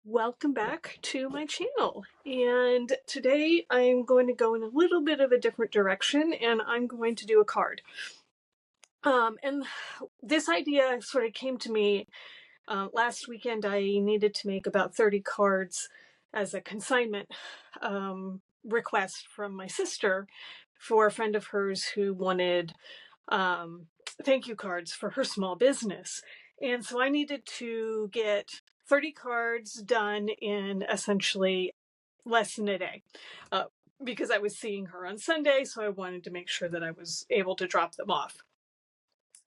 Welcome back to my channel. And today I'm going to go in a little bit of a different direction and I'm going to do a card. And this idea sort of came to me last weekend. I needed to make about 30 cards as a consignment request from my sister for a friend of hers who wanted thank you cards for her small business. And so I needed to get 30 cards done in essentially less than a day because I was seeing her on Sunday. So I wanted to make sure that I was able to drop them off.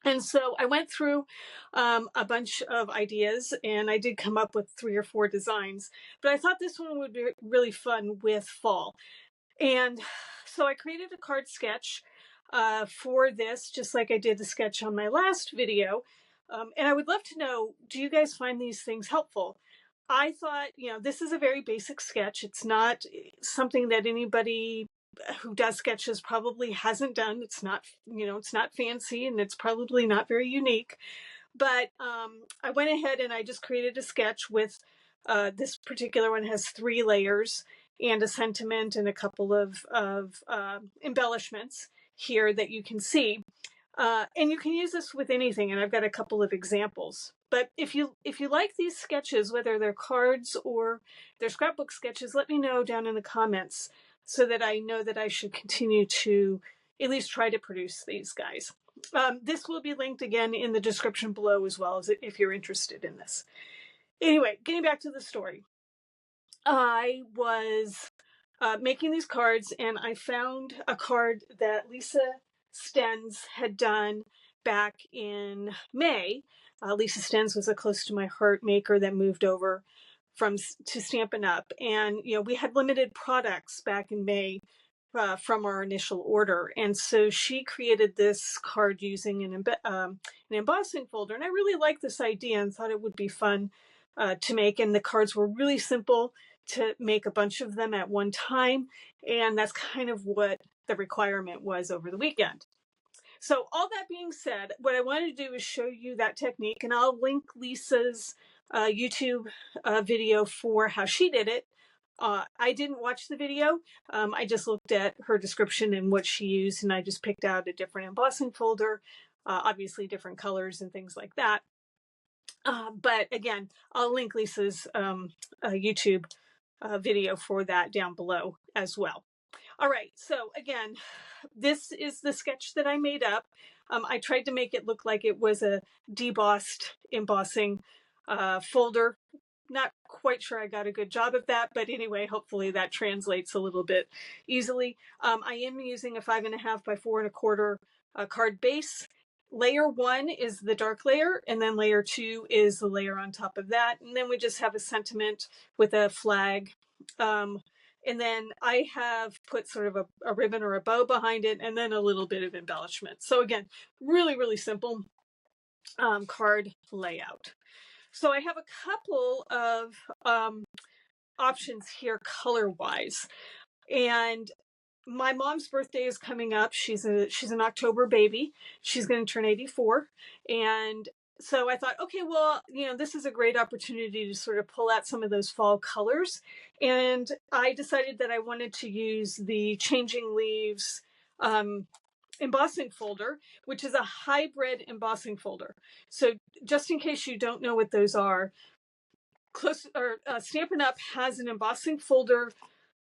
And so I went through a bunch of ideas and I did come up with 3 or 4 designs, but I thought this one would be really fun with fall. And so I created a card sketch for this, just like I did the sketch on my last video. And I would love to know, do you guys find these things helpful? I thought, this is a very basic sketch. It's not something that anybody who does sketches probably hasn't done. It's not, it's not fancy and it's probably not very unique. But I went ahead and I just created a sketch with this particular one has 3 layers and a sentiment and a couple of embellishments here that you can see. And you can use this with anything, and I've got a couple of examples. But if you like these sketches, whether they're cards or they're scrapbook sketches, let me know down in the comments so that I know that I should continue to at least try to produce these guys. This will be linked again in the description below as well, as if you're interested in this. Anyway, getting back to the story. I was making these cards and I found a card that Lisa Stens had done back in May. Lisa Stens was a close to my heart maker that moved over to Stampin' Up. And, we had limited products back in May from our initial order. And so she created this card using an embossing folder. And I really liked this idea and thought it would be fun to make. And the cards were really simple to make a bunch of them at one time. And that's kind of what the requirement was over the weekend. So all that being said, what I wanted to do is show you that technique, and I'll link Lisa's YouTube video for how she did it. I didn't watch the video. I just looked at her description and what she used, and I just picked out a different embossing folder, obviously different colors and things like that. But again, I'll link Lisa's YouTube video for that down below as well. All right, so again, this is the sketch that I made up. I tried to make it look like it was a debossed embossing folder. Not quite sure I got a good job of that, but anyway, hopefully that translates a little bit easily. I am using a 5.5 by 4 1/4 card base. Layer 1 is the dark layer, and then layer 2 is the layer on top of that. And then we just have a sentiment with a flag. And then I have put sort of a ribbon or a bow behind it, and then a little bit of embellishment. So again, really, really simple card layout. So I have a couple of options here color-wise. And my mom's birthday is coming up. She's an October baby. She's going to turn 84. And so I thought, okay, well, this is a great opportunity to sort of pull out some of those fall colors. And I decided that I wanted to use the Changing Leaves embossing folder, which is a hybrid embossing folder. So just in case you don't know what those are, Stampin' Up! Has an embossing folder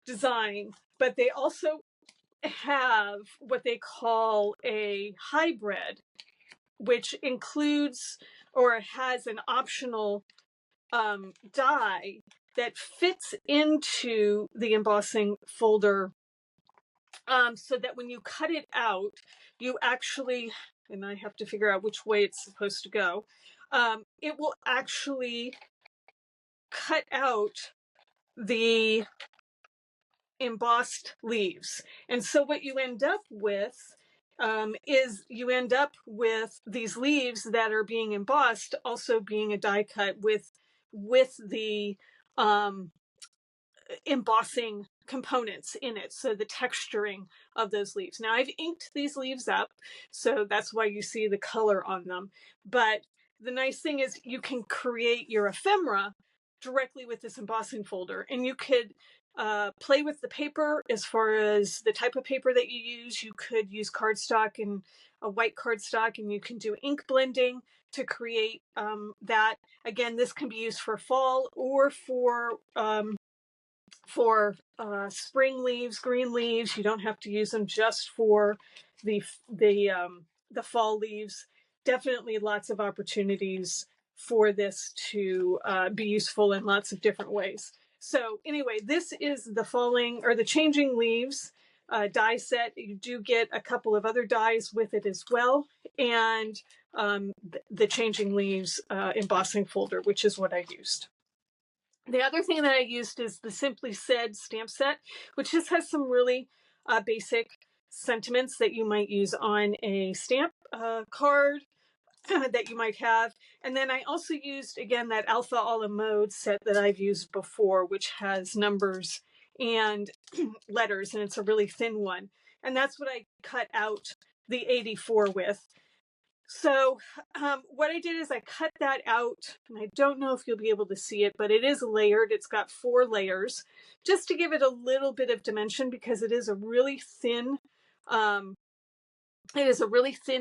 design, but they also have what they call a hybrid, which includes or has an optional die that fits into the embossing folder, so that when you cut it out, you actually, and I have to figure out which way it's supposed to go, it will actually cut out the embossed leaves. And so what you end up with is you end up with these leaves that are being embossed also being a die cut with the embossing components in it, so the texturing of those leaves. Now I've inked these leaves up, so that's why you see the color on them. But the nice thing is you can create your ephemera directly with this embossing folder. And you could play with the paper as far as the type of paper that you use. You could use cardstock and a white cardstock, and you can do ink blending to create that. Again, this can be used for fall or for spring leaves, green leaves. You don't have to use them just for the the fall leaves. Definitely lots of opportunities for this to be useful in lots of different ways. So anyway, this is the falling or the changing leaves die set. You do get a couple of other dies with it as well, and the changing leaves embossing folder, which is what I used. The other thing that I used is the Simply Said stamp set, which just has some really basic sentiments that you might use on a stamp card that you might have. And then I also used, again, that Alpha a la Mode set that I've used before, which has numbers and letters, and it's a really thin one. And that's what I cut out the 84 with. So what I did is I cut that out, and I don't know if you'll be able to see it, but it is layered. It's got 4 layers just to give it a little bit of dimension, because it is a really thin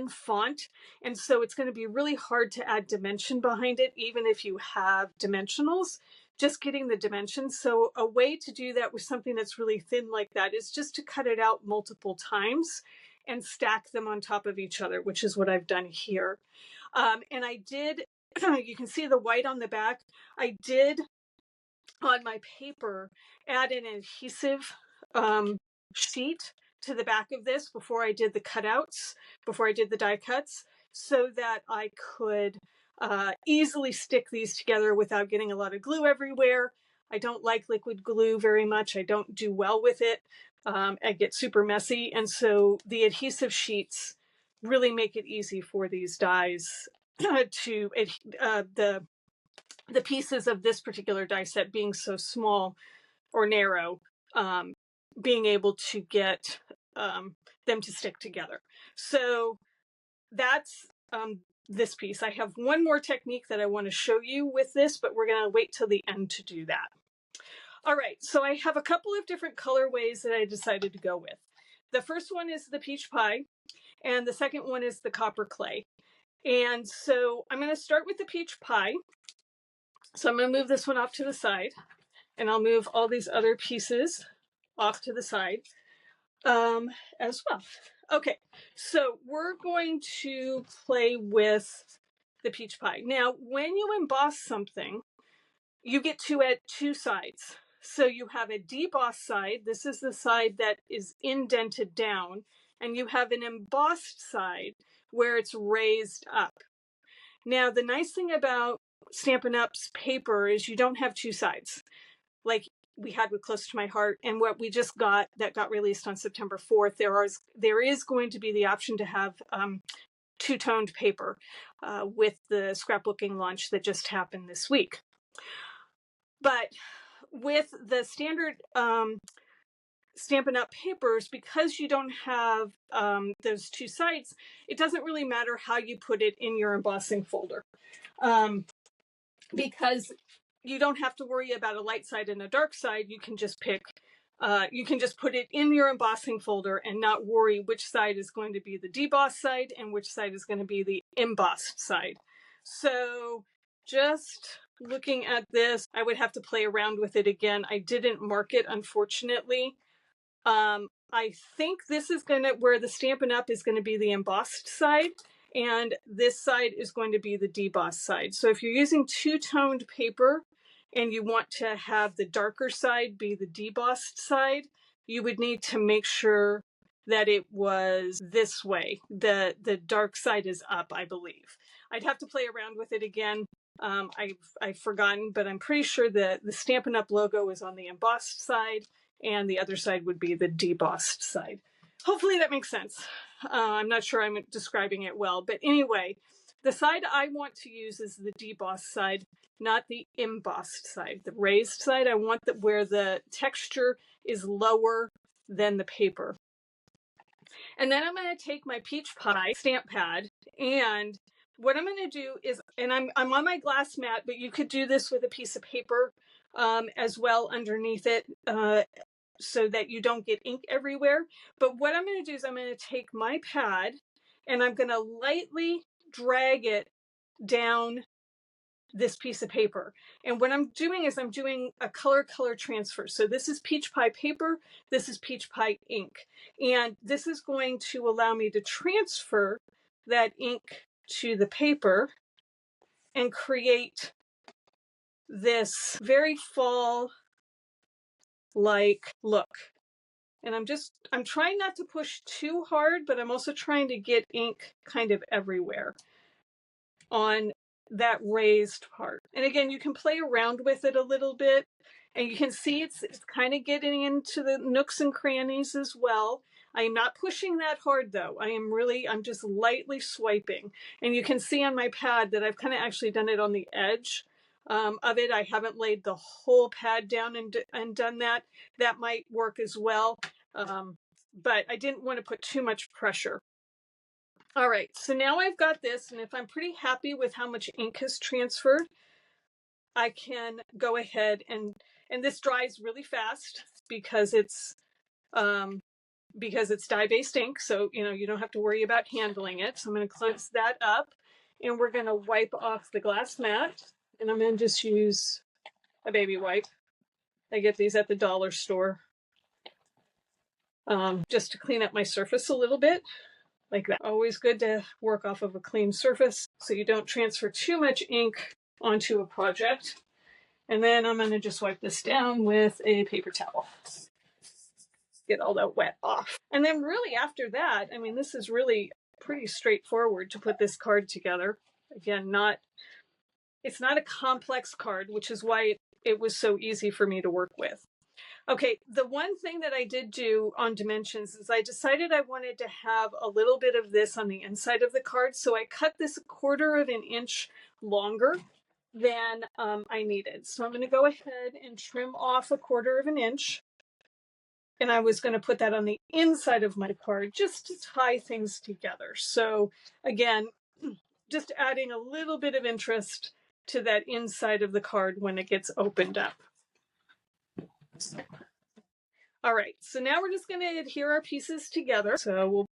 font, and so it's going to be really hard to add dimension behind it, even if you have dimensionals, just getting the dimensions. So a way to do that with something that's really thin like that is just to cut it out multiple times and stack them on top of each other, which is what I've done here. And I did, you can see the white on the back. I did on my paper add an adhesive sheet to the back of this before I did the cutouts, before I did the die cuts, so that I could easily stick these together without getting a lot of glue everywhere. I don't like liquid glue very much. I don't do well with it. I get super messy. And so the adhesive sheets really make it easy for these dies to, the pieces of this particular die set being so small or narrow, being able to get them to stick together. So that's this piece. I have one more technique that I want to show you with this, but we're going to wait till the end to do that. All right, so I have a couple of different colorways that I decided to go with. The first one is the peach pie, and the second one is the copper clay. And so I'm going to start with the peach pie. So I'm going to move this one off to the side, and I'll move all these other pieces off to the side as well. Okay, so we're going to play with the peach pie. Now, when you emboss something, you get to add 2 sides. So you have a deboss side. This is the side that is indented down, and you have an embossed side where it's raised up. Now, the nice thing about Stampin' Up's paper is you don't have 2 sides, like we had with Close to My Heart, and what we just got that got released on September 4th. There is going to be the option to have 2-toned paper with the scrapbooking launch that just happened this week. But with the standard Stampin' Up papers, because you don't have those 2 sides, it doesn't really matter how you put it in your embossing folder, because you don't have to worry about a light side and a dark side. You can just pick, you can just put it in your embossing folder and not worry which side is going to be the deboss side and which side is going to be the embossed side. So just looking at this, I would have to play around with it again. I didn't mark it, unfortunately. I think this is where the Stampin' Up is going to be the embossed side, and this side is going to be the deboss side. So if you're using 2-toned paper and you want to have the darker side be the debossed side, you would need to make sure that it was this way. The dark side is up, I believe. I'd have to play around with it again. I've forgotten, but I'm pretty sure that the Stampin' Up logo is on the embossed side, and the other side would be the debossed side. Hopefully that makes sense. I'm not sure I'm describing it well, but anyway, the side I want to use is the debossed side, not the embossed side. The raised side, I want where the texture is lower than the paper. And then I'm going to take my peach pie stamp pad, and what I'm going to do is and I'm on my glass mat, but you could do this with a piece of paper as well underneath it, so that you don't get ink everywhere. But what I'm going to do is I'm going to take my pad and I'm going to lightly drag it down this piece of paper. And what I'm doing is I'm doing a color transfer. So this is peach pie paper, this is peach pie ink. And this is going to allow me to transfer that ink to the paper and create this very fall like look. And I'm trying not to push too hard, but I'm also trying to get ink kind of everywhere on that raised part. And again, you can play around with it a little bit, and you can see it's kind of getting into the nooks and crannies as well. I am not pushing that hard though. I'm just lightly swiping. And you can see on my pad that I've kind of actually done it on the edge of it. I haven't laid the whole pad down and done that. That might work as well. But I didn't want to put too much pressure. All right, so now I've got this, and if I'm pretty happy with how much ink has transferred, I can go ahead and this dries really fast because it's dye-based ink, so you don't have to worry about handling it. So I'm going to close that up, and we're going to wipe off the glass mat, and I'm going to just use a baby wipe. I get these at the dollar store, just to clean up my surface a little bit. Like that. Always good to work off of a clean surface so you don't transfer too much ink onto a project. And then I'm going to just wipe this down with a paper towel. Get all that wet off. And then really after that, I mean, this is really pretty straightforward to put this card together. Again, it's not a complex card, which is why it was so easy for me to work with. Okay, the one thing that I did do on dimensions is I decided I wanted to have a little bit of this on the inside of the card. So I cut this 1/4 of an inch longer than I needed. So I'm going to go ahead and trim off 1/4 of an inch. And I was going to put that on the inside of my card just to tie things together. So again, just adding a little bit of interest to that inside of the card when it gets opened up. All right, so now we're just going to adhere our pieces together. So we'll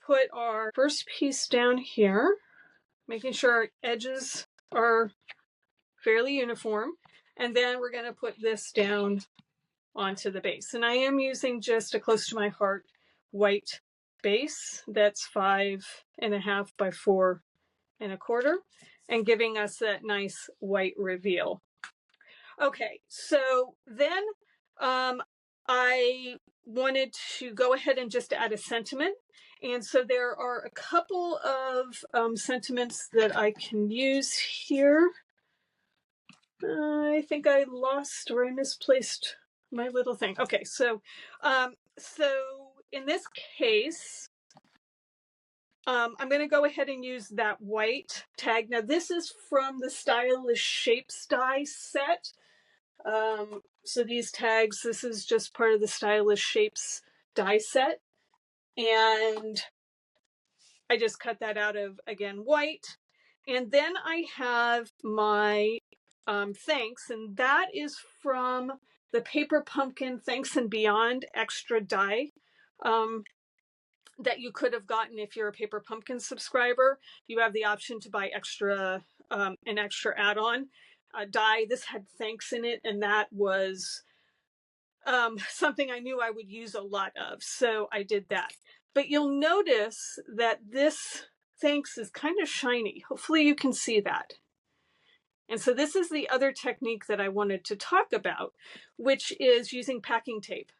put our first piece down here, making sure our edges are fairly uniform. And then we're going to put this down onto the base. And I am using just a close to my heart white base that's 5.5 by 4.25, and giving us that nice white reveal. Okay, so then I wanted to go ahead and just add a sentiment. And so there are a couple of sentiments that I can use here. I think I lost or I misplaced my little thing. Okay, so in this case, I'm going to go ahead and use that white tag. Now this is from the Stylish Shapes die set. So these tags, this is just part of the Stylish Shapes die set. And I just cut that out of, again, white. And then I have my thanks, and that is from the Paper Pumpkin Thanks and Beyond extra die that you could have gotten if you're a Paper Pumpkin subscriber. You have the option to buy extra an extra add-on die. This had thanks in it, and that was something I knew I would use a lot of, so I did that. But you'll notice that this thanks is kind of shiny. Hopefully you can see that. And so this is the other technique that I wanted to talk about, which is using packing tape.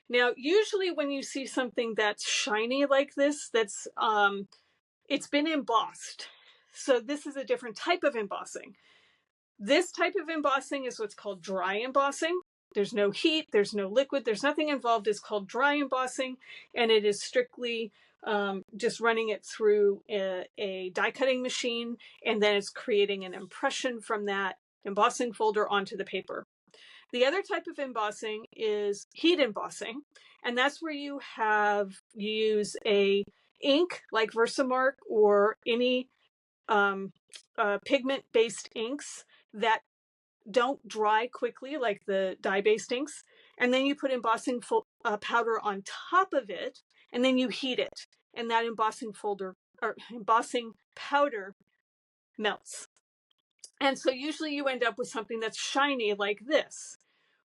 Now, usually when you see something that's shiny like this, that's it's been embossed. So this is a different type of embossing. This type of embossing is what's called dry embossing. There's no heat, there's no liquid, there's nothing involved. It's called dry embossing, and it is strictly just running it through a die cutting machine, and then it's creating an impression from that embossing folder onto the paper. The other type of embossing is heat embossing, and that's where you use a ink like Versamark or any pigment-based inks that don't dry quickly like the dye-based inks. And then you put embossing powder on top of it, and then you heat it. And that embossing powder melts. And so usually you end up with something that's shiny like this.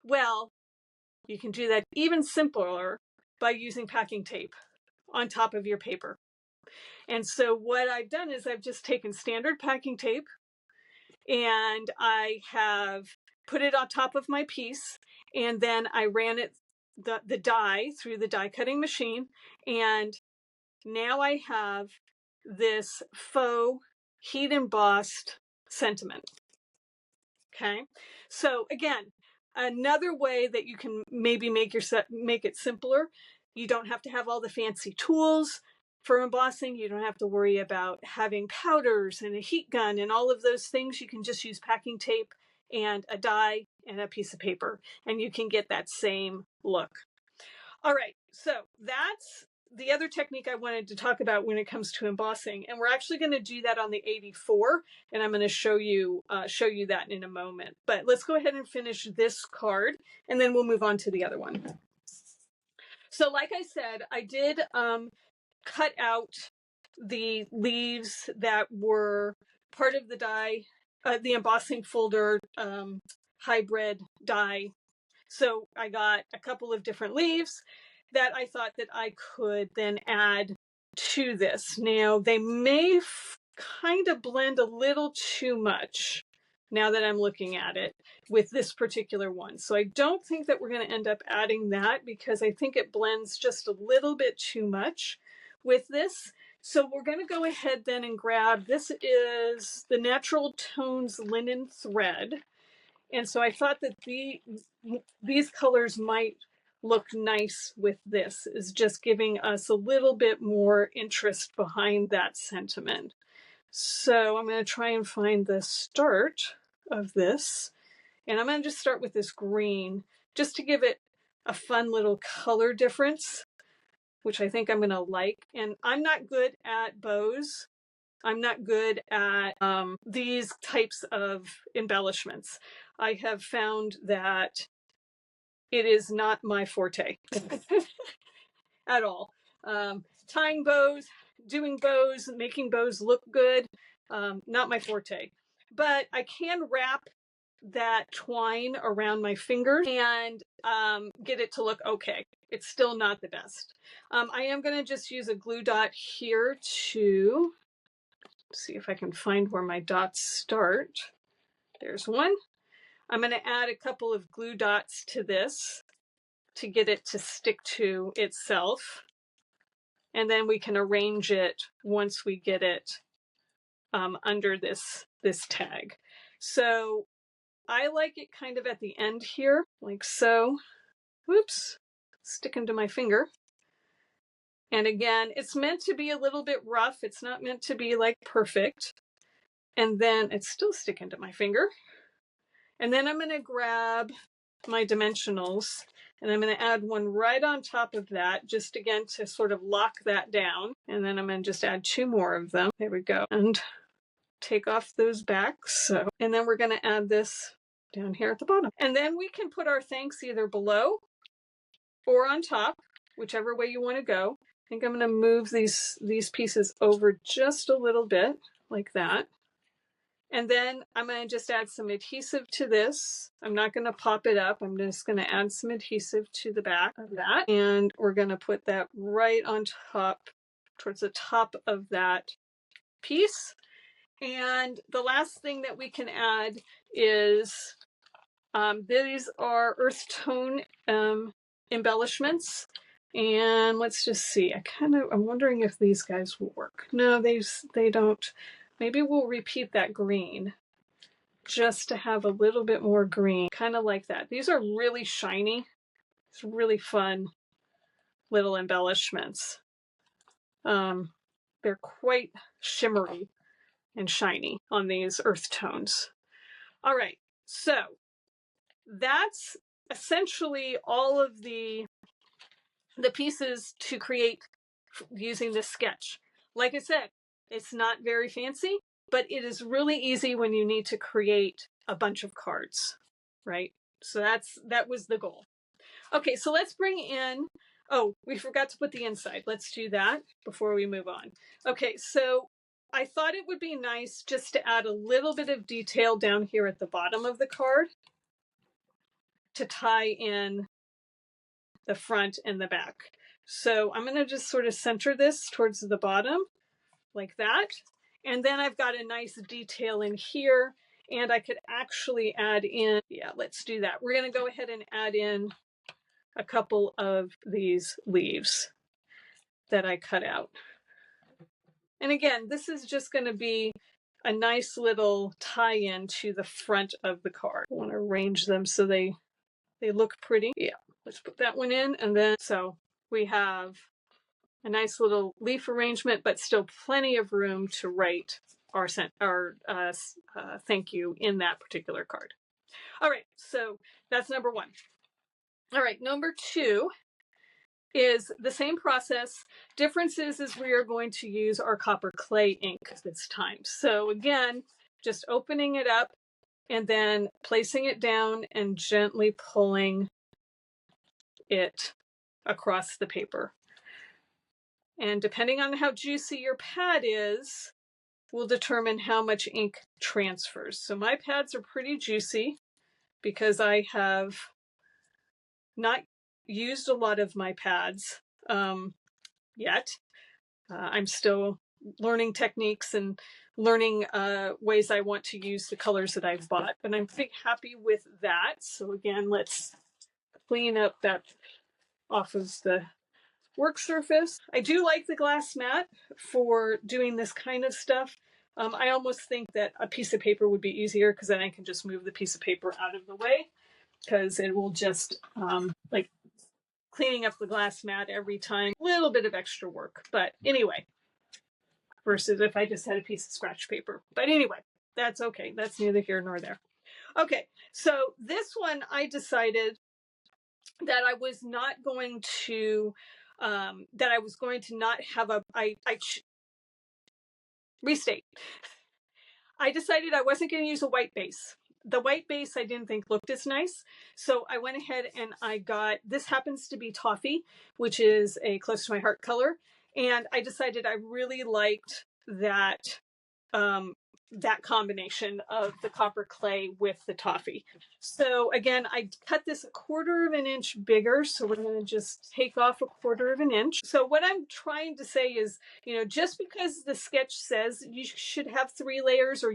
Well, you can do that even simpler by using packing tape on top of your paper. And so what I've done is I've just taken standard packing tape and I have put it on top of my piece, and then I ran the dye through the die cutting machine, and now I have this faux heat embossed sentiment. Okay, so again, another way that you can maybe make it simpler. You don't have to have all the fancy tools for embossing. You don't have to worry about having powders and a heat gun and all of those things. You can just use packing tape and a die and a piece of paper, and you can get that same look. All right, so that's the other technique I wanted to talk about when it comes to embossing, and we're actually going to do that on the 84, and I'm going to show you that in a moment. But let's go ahead and finish this card, and then we'll move on to the other one. So like I said, I did cut out the leaves that were part of the die, the embossing folder hybrid die. So I got a couple of different leaves that I thought that I could then add to this. Now they may kind of blend a little too much now that I'm looking at it with this particular one. So I don't think that we're going to end up adding that because I think it blends just a little bit too much with this. So we're going to go ahead then and grab, this is the Natural Tones linen thread. And so I thought that these colors might look nice with this, is just giving us a little bit more interest behind that sentiment. So I'm going to try and find the start of this. And I'm going to just start with this green, just to give it a fun little color difference, which I think I'm going to like. And I'm not good at bows. I'm not good at these types of embellishments. I have found that it is not my forte at all. Tying bows, doing bows, making bows look good, not my forte. But I can wrap that twine around my fingers and get it to look okay. It's still not the best. I am going to just use a glue dot here to see if I can find where my dots start. There's one. I'm going to add a couple of glue dots to this to get it to stick to itself. And then we can arrange it once we get it under this tag. So I like it kind of at the end here, like so. Whoops, sticking to my finger. And again, it's meant to be a little bit rough. It's not meant to be like perfect. And then it's still sticking to my finger. And then I'm going to grab my dimensionals and I'm going to add one right on top of that, just again to sort of lock that down. And then I'm going to just add two more of them. There we go. And take off those backs. So, and then we're going to add this down here at the bottom. And then we can put our thanks either below or on top, whichever way you want to go. I think I'm going to move these pieces over just a little bit like that. And then I'm going to just add some adhesive to this. I'm not going to pop it up. I'm just going to add some adhesive to the back of that. And we're going to put that right on top, towards the top of that piece. And the last thing that we can add is these are earth tone embellishments. And let's just see. I'm wondering if these guys will work. No, they don't. Maybe we'll repeat that green just to have a little bit more green, kind of like that. These are really shiny. It's really fun little embellishments. They're quite shimmery and shiny on these earth tones. All right, so that's essentially all of the pieces to create using this sketch. Like I said, it's not very fancy. but it is really easy when you need to create a bunch of cards, right? So that was the goal. Okay, so let's bring in, oh, we forgot to put the inside. Let's do that before we move on. Okay, so I thought it would be nice just to add a little bit of detail down here at the bottom of the card to tie in the front and the back. So I'm going to just sort of center this towards the bottom like that. And then I've got a nice detail in here, and I could actually add in, yeah, let's do that. We're going to go ahead and add in a couple of these leaves that I cut out. And again, this is just going to be a nice little tie-in to the front of the card. I want to arrange them so they look pretty. Yeah, let's put that one in. And then, so we have a nice little leaf arrangement, but still plenty of room to write our thank you in that particular card. All right, so that's number one. All right, number two is the same process. Difference is we are going to use our copper clay ink this time. So again, just opening it up and then placing it down and gently pulling it across the paper. And depending on how juicy your pad is, will determine how much ink transfers. So my pads are pretty juicy because I have not used a lot of my pads yet. I'm still learning techniques and learning ways I want to use the colors that I've bought, but I'm pretty happy with that. So again, let's clean up that off of the work surface. I do like the glass mat for doing this kind of stuff. I almost think that a piece of paper would be easier because then I can just move the piece of paper out of the way, because it will just like cleaning up the glass mat every time, a little bit of extra work. But anyway, versus if I just had a piece of scratch paper. But anyway, that's okay. That's neither here nor there. Okay, so this one I decided that I was not going to not have a, restate. I decided I wasn't going to use a white base. The white base I didn't think looked as nice. So I went ahead and I got, this happens to be toffee, which is a close to my heart color. And I decided I really liked that, that combination of the copper clay with the toffee. So again, I cut this 1/4 of an inch bigger. So we're going to just take off 1/4 of an inch. So what I'm trying to say is, you know, just because the sketch says you should have 3 layers, or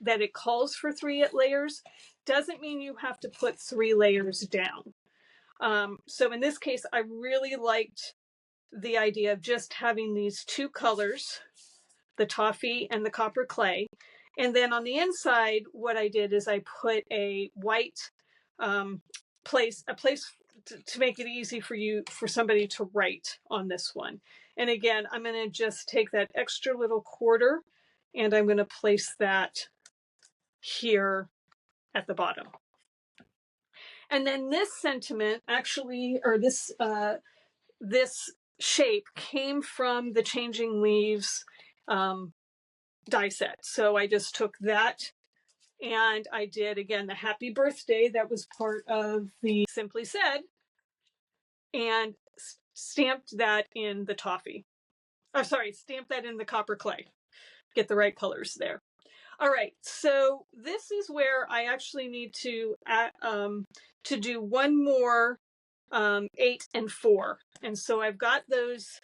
that it calls for 3 layers, doesn't mean you have to put 3 layers down. So in this case, I really liked the idea of just having these 2 colors, the toffee and the copper clay. And then on the inside, what I did is I put a white place to make it easy for somebody to write on this one. And again, I'm going to just take that extra little 1/4 and I'm going to place that here at the bottom. And then this sentiment actually, or this shape came from the Changing Leaves die set. So I just took that and I did, again, the happy birthday that was part of the Simply Said, and stamped that in the toffee. Oh, sorry, stamped that in the copper clay. Get the right colors there. All right, so this is where I actually need to do one more 8 and 4. And so I've got those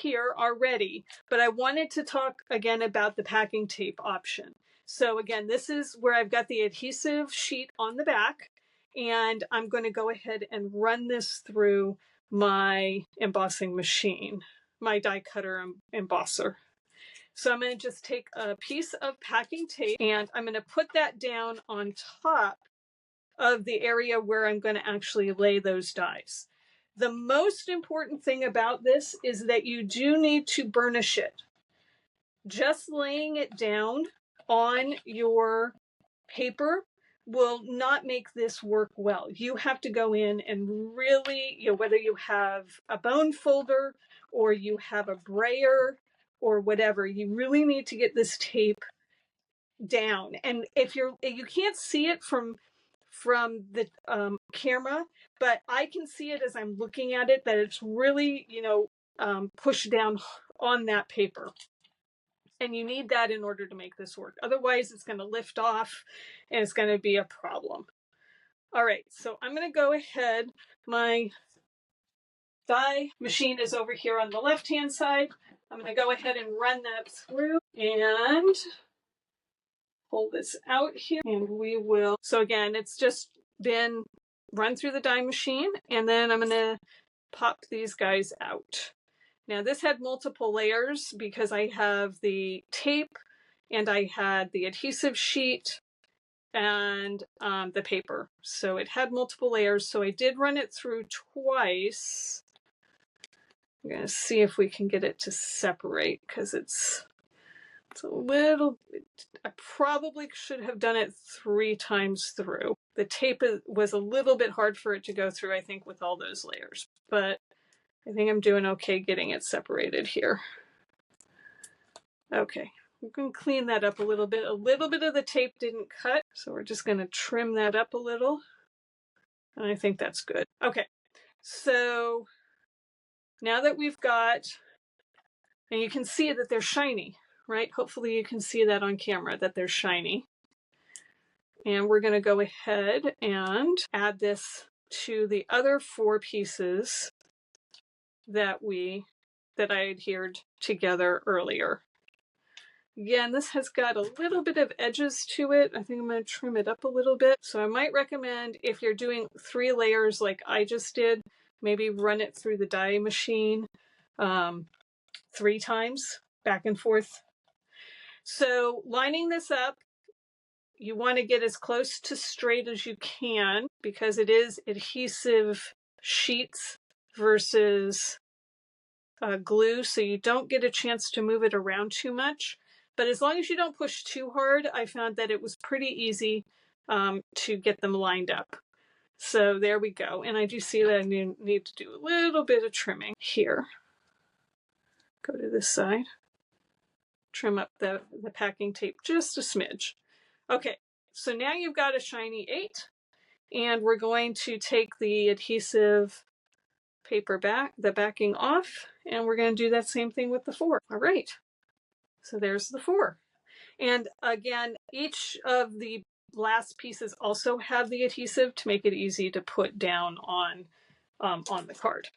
here already, but I wanted to talk again about the packing tape option. So again, this is where I've got the adhesive sheet on the back, and I'm going to go ahead and run this through my embossing machine, my die cutter embosser. So I'm going to just take a piece of packing tape and I'm going to put that down on top of the area where I'm going to actually lay those dies. The most important thing about this is that you do need to burnish it. Just laying it down on your paper will not make this work well. You have to go in and really, whether you have a bone folder or you have a brayer or whatever, you really need to get this tape down. And if you can't see it from the camera, but I can see it as I'm looking at it, that it's really, pushed down on that paper. And you need that in order to make this work. Otherwise, it's going to lift off and it's going to be a problem. All right, so I'm going to go ahead. My die machine is over here on the left-hand side. I'm going to go ahead and run that through and pull this out here. And we will, so again, it's just been run through the die machine, and then I'm going to pop these guys out. Now this had multiple layers because I have the tape and I had the adhesive sheet and the paper. So it had multiple layers. So I did run it through twice. I'm going to see if we can get it to separate because it's a little bit, I probably should have done it 3 times through. The tape was a little bit hard for it to go through, I think, with all those layers. But I think I'm doing okay getting it separated here. Okay, we're going to clean that up a little bit. A little bit of the tape didn't cut, so we're just going to trim that up a little. And I think that's good. Okay, so now that we've got, and you can see that they're shiny, right? Hopefully you can see that on camera, that they're shiny. And we're going to go ahead and add this to the other 4 pieces that I adhered together earlier. Again, this has got a little bit of edges to it. I think I'm going to trim it up a little bit. So I might recommend, if you're doing 3 layers like I just did, maybe run it through the die machine 3 times, back and forth. So lining this up, you want to get as close to straight as you can because it is adhesive sheets versus glue, so you don't get a chance to move it around too much. But as long as you don't push too hard, I found that it was pretty easy to get them lined up. So there we go. And I do see that I need to do a little bit of trimming here. Go to this side. Trim up the packing tape just a smidge. Okay, so now you've got a shiny 8. And we're going to take the adhesive paper the backing off, and we're going to do that same thing with the 4. All right, so there's the 4. And again, each of the last pieces also have the adhesive to make it easy to put down on the card.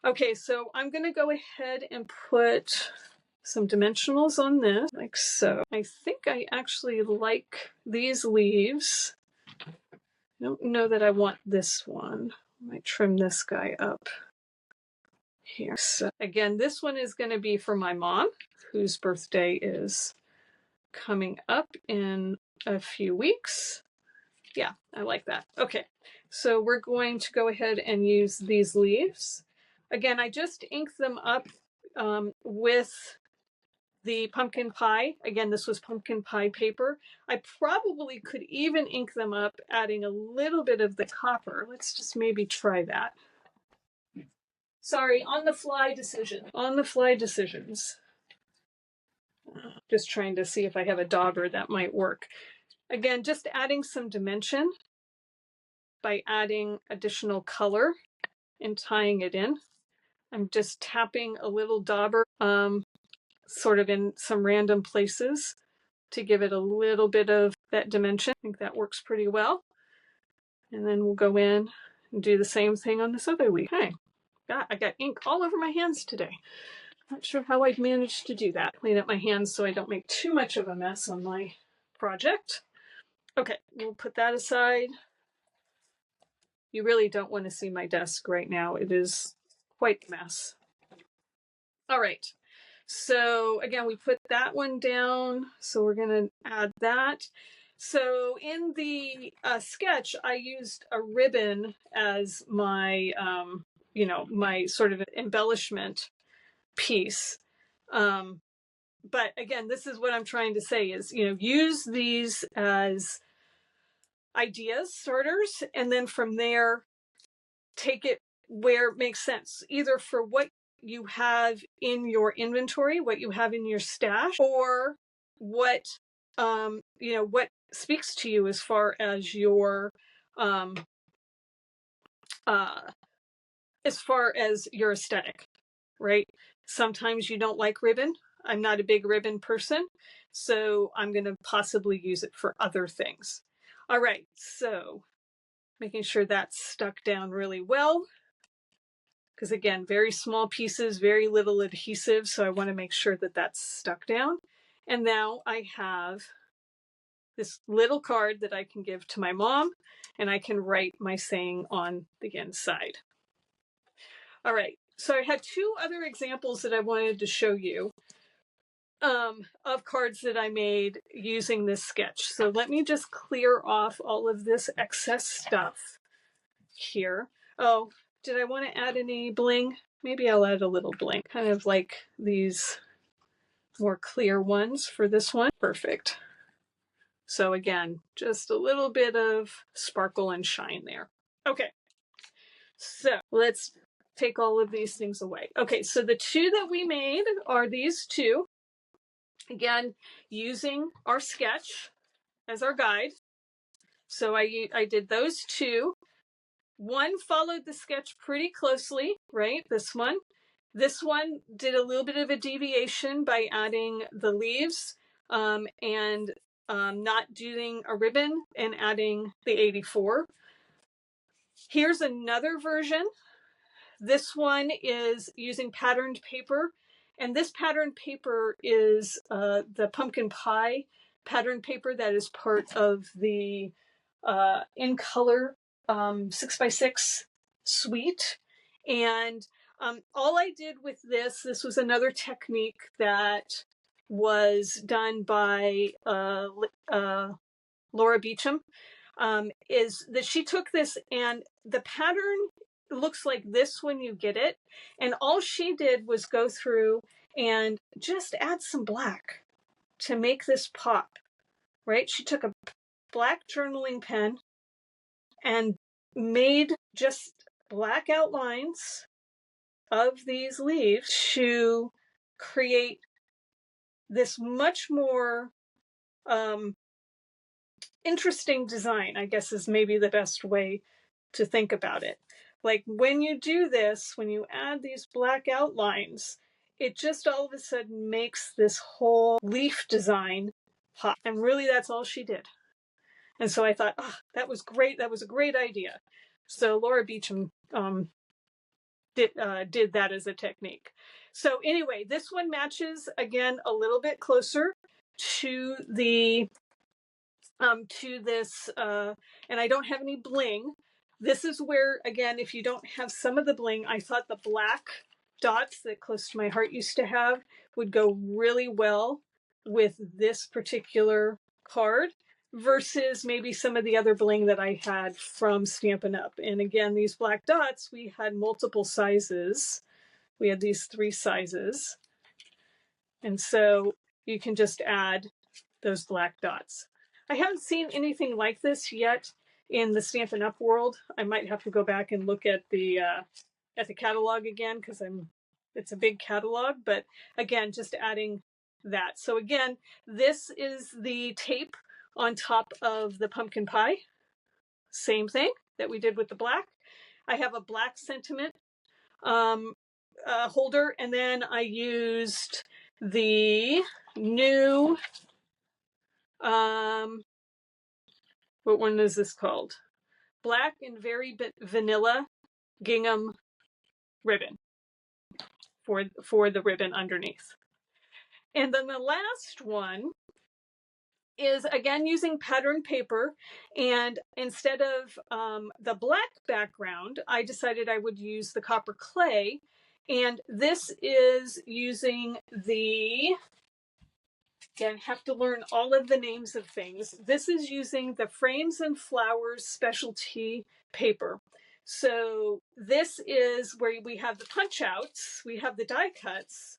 Okay, so I'm going to go ahead and put some dimensionals on this, like so. I think I actually like these leaves. I don't know that I want this one. I might trim this guy up here. So again, this one is going to be for my mom, whose birthday is coming up in a few weeks. Yeah, I like that. Okay, so we're going to go ahead and use these leaves. Again, I just inked them up with the pumpkin pie. Again, this was pumpkin pie paper. I probably could even ink them up adding a little bit of the copper. Let's just maybe try that. Sorry, on the fly decision. On the fly decisions. Just trying to see if I have a dauber that might work. Again, just adding some dimension by adding additional color and tying it in. I'm just tapping a little dauber sort of in some random places to give it a little bit of that dimension. I think that works pretty well. And then we'll go in and do the same thing on this other leaf. Okay, I got ink all over my hands today. Not sure how I'd managed to do that. Clean up my hands so I don't make too much of a mess on my project. Okay, we'll put that aside. You really don't want to see my desk right now. It is quite a mess. All right. So again, we put that one down. So we're going to add that. So in the sketch, I used a ribbon as my, my sort of embellishment piece. But again, this is what I'm trying to say is, use these as ideas, starters, and then from there, take it where it makes sense, either for what you have in your inventory, what you have in your stash, or what what speaks to you as far as your um, aesthetic, right? Sometimes you don't like ribbon. I'm not a big ribbon person, so I'm going to possibly use it for other things. All right, so making sure that's stuck down really well, because again, very small pieces, very little adhesive, so I want to make sure that that's stuck down. And now I have this little card that I can give to my mom, and I can write my saying on the inside. All right, so I had two other examples that I wanted to show you of cards that I made using this sketch. So let me just clear off all of this excess stuff here. Oh, did I want to add any bling? Maybe I'll add a little bling, kind of like these more clear ones for this one. Perfect. So again, just a little bit of sparkle and shine there. Okay, so let's take all of these things away. Okay, so the two that we made are these two. Again, using our sketch as our guide. So I did those two. One followed the sketch pretty closely, right? This one. This one did a little bit of a deviation by adding the leaves and not doing a ribbon and adding the 84. Here's another version. This one is using patterned paper, and this patterned paper is the pumpkin pie patterned paper that is part of the In Color 6x6 suite. And all I did with this was another technique that was done by Laura Beecham, is that she took this, and the pattern looks like this when you get it. And all she did was go through and just add some black to make this pop, right? She took a black journaling pen and made just black outlines of these leaves to create this much more interesting design, I guess is maybe the best way to think about it. Like when you do this, when you add these black outlines, it just all of a sudden makes this whole leaf design pop. And really that's all she did. And so I thought, oh, that was great. That was a great idea. So Laura Beecham did that as a technique. So anyway, this one matches again a little bit closer to the to this, and I don't have any bling. This is where, again, if you don't have some of the bling, I thought the black dots that Close to My Heart used to have would go really well with this particular card versus maybe some of the other bling that I had from Stampin' Up. And again, these black dots, we had multiple sizes. We had these 3 sizes. And so you can just add those black dots. I haven't seen anything like this yet in the Stampin' Up world. I might have to go back and look at the catalog again, because it's a big catalog. But again, just adding that. So again, this is the tape on top of the pumpkin pie. Same thing that we did with the black. I have a black sentiment holder, and then I used the new what one is this called? Black and Very Vanilla Gingham ribbon for the ribbon underneath. And then the last one is again using patterned paper, and instead of the black background, I decided I would use the copper clay, and this is using the, again, have to learn all of the names of things. This is using the Frames and Flowers specialty paper. So this is where we have the punch outs, we have the die cuts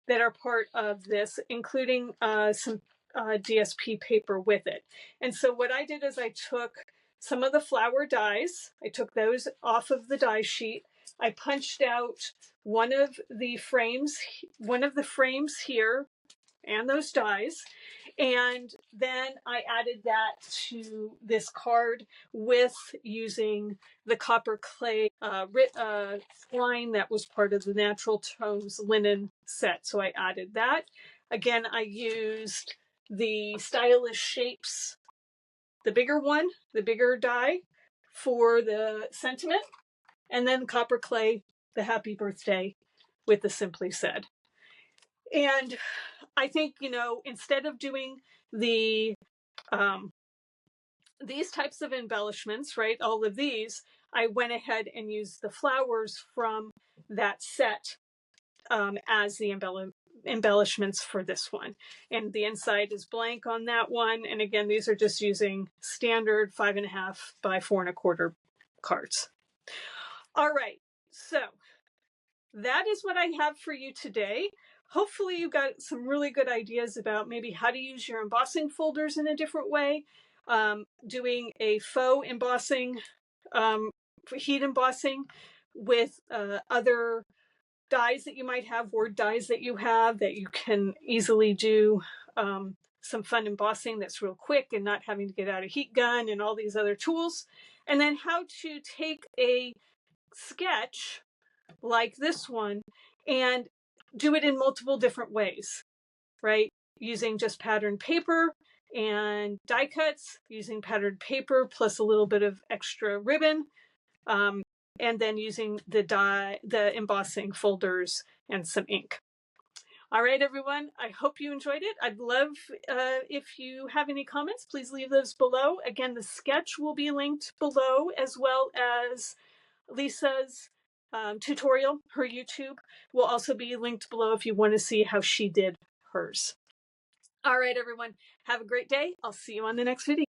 that are part of this, including some DSP paper with it. And so what I did is I took some of the flower dies, I took those off of the die sheet, I punched out one of the frames here and those dies. And then I added that to this card with using the copper clay twine that was part of the Natural Tones linen set. So I added that. Again, I used the Stylish Shapes, the bigger one, the bigger die for the sentiment, and then copper clay, the happy birthday with the Simply Said. And I think, instead of doing the these types of embellishments, right, all of these, I went ahead and used the flowers from that set as the embellishments for this one. And the inside is blank on that one. And again, these are just using standard 5.5 by 4.25 cards. All right, so that is what I have for you today. Hopefully you got some really good ideas about maybe how to use your embossing folders in a different way. Doing a faux embossing, heat embossing with other dies that you might have, word dies that you have, that you can easily do some fun embossing that's real quick and not having to get out a heat gun and all these other tools. And then how to take a sketch like this one and do it in multiple different ways, right? Using just patterned paper and die cuts, using patterned paper plus a little bit of extra ribbon, and then using the embossing folders and some ink. All right, everyone, I hope you enjoyed it. I'd love if you have any comments, please leave those below. Again, the sketch will be linked below, as well as Lisa's tutorial. Her YouTube will also be linked below if you want to see how she did hers. All right, everyone, have a great day. I'll see you on the next video.